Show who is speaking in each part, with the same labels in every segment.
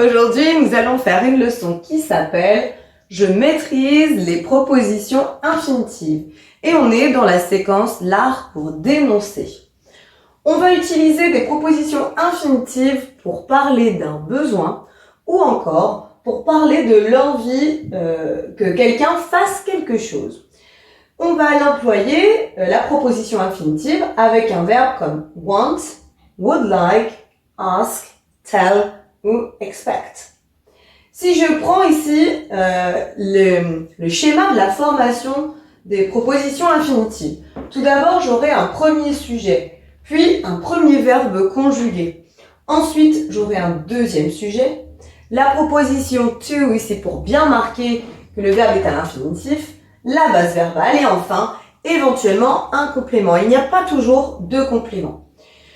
Speaker 1: Aujourd'hui, nous allons faire une leçon qui s'appelle « Je maîtrise les propositions infinitives » et on est dans la séquence « L'art pour dénoncer ». On va utiliser des propositions infinitives pour parler d'un besoin ou encore pour parler de l'envie que quelqu'un fasse quelque chose. On va l'employer, la proposition infinitive, avec un verbe comme want, would like, ask, tell ou expect. Si je prends ici le schéma de la formation des propositions infinitives, tout d'abord j'aurai un premier sujet, puis un premier verbe conjugué. Ensuite, j'aurai un deuxième sujet, la proposition to ici pour bien marquer que le verbe est à l'infinitif, la base verbale et enfin, éventuellement, un complément. Il n'y a pas toujours deux compléments.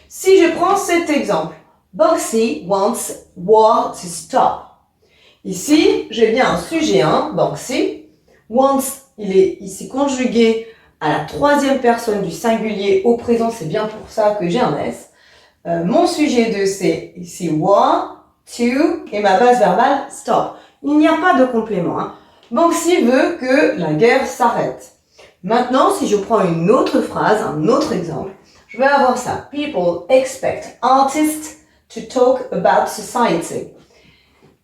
Speaker 1: Si je prends cet exemple, Banksy wants war to stop. Ici, j'ai bien un sujet 1, Banksy. Wants, il est ici conjugué à la troisième personne du singulier au présent, c'est bien pour ça que j'ai un S. Mon sujet 2, c'est ici war, to, et ma base verbale, stop. Il n'y a pas de complément. Banksy veut que la guerre s'arrête. Maintenant, si je prends une autre phrase, un autre exemple, je vais avoir ça. People expect artists to talk about society.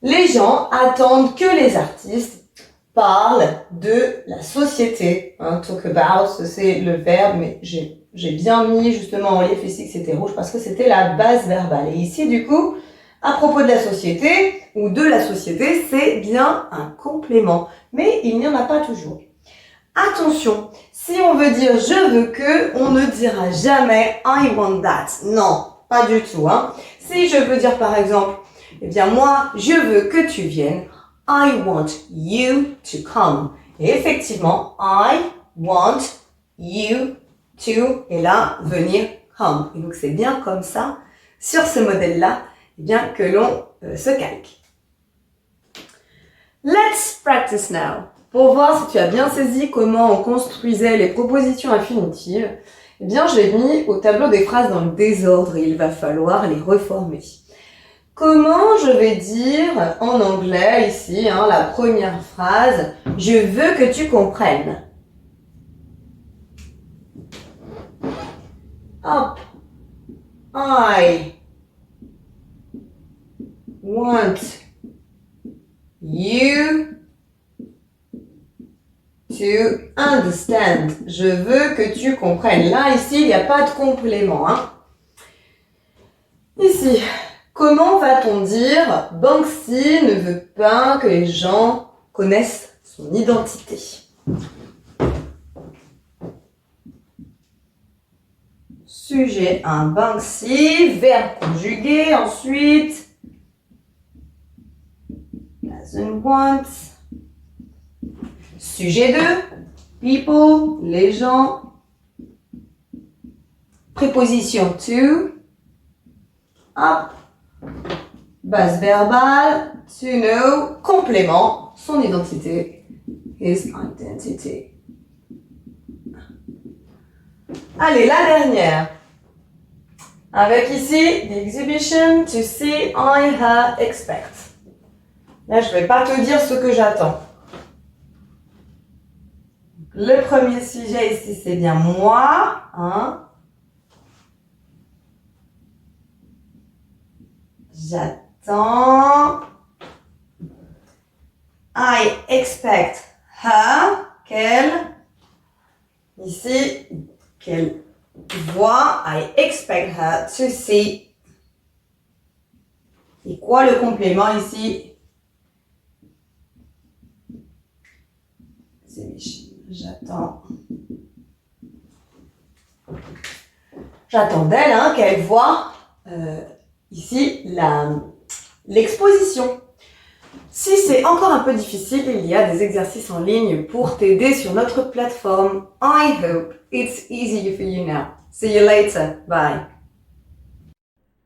Speaker 1: Les gens attendent que les artistes parlent de la société. Talk about, c'est le verbe, mais j'ai bien mis justement en relief ici que c'était rouge parce que c'était la base verbale. Et ici, du coup, à propos de la société ou de la société, c'est bien un complément. Mais il n'y en a pas toujours. Attention, si on veut dire « je veux que », on ne dira jamais « I want that ». Non, pas du tout. Si je veux dire par exemple, eh bien moi, je veux que tu viennes, « I want you to come ». Et effectivement, « I want you to » et là, venir « come ». Et donc c'est bien comme ça, sur ce modèle-là, eh bien que l'on se calque. Let's practice now. Pour voir si tu as bien saisi comment on construisait les propositions infinitives, eh bien, je l'ai mis au tableau des phrases dans le désordre et il va falloir les reformer. Comment je vais dire en anglais ici, la première phrase, je veux que tu comprennes. Hop. I want you to understand. Je veux que tu comprennes. Là, ici, il n'y a pas de complément. Ici, comment va-t-on dire Banksy ne veut pas que les gens connaissent son identité. Sujet 1, Banksy, verbe conjugué, ensuite doesn't want. Sujet 2, people, les gens. Préposition to. Hop. Base verbale, to know. Complément, son identité. His identity. Allez, la dernière. Avec ici, the exhibition, to see, I, her, expect. Là, je ne vais pas te dire ce que j'attends. Le premier sujet ici, c'est bien moi. J'attends. I expect her. Qu'elle. Ici, qu'elle voit. I expect her to see. Et quoi le complément ici? J'attends d'elle qu'elle voit ici l'exposition. Si c'est encore un peu difficile, il y a des exercices en ligne pour t'aider sur notre plateforme. I hope it's easy for you now. See you later. Bye.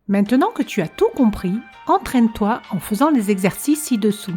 Speaker 2: Maintenant que tu as tout compris, entraîne-toi en faisant les exercices ci-dessous.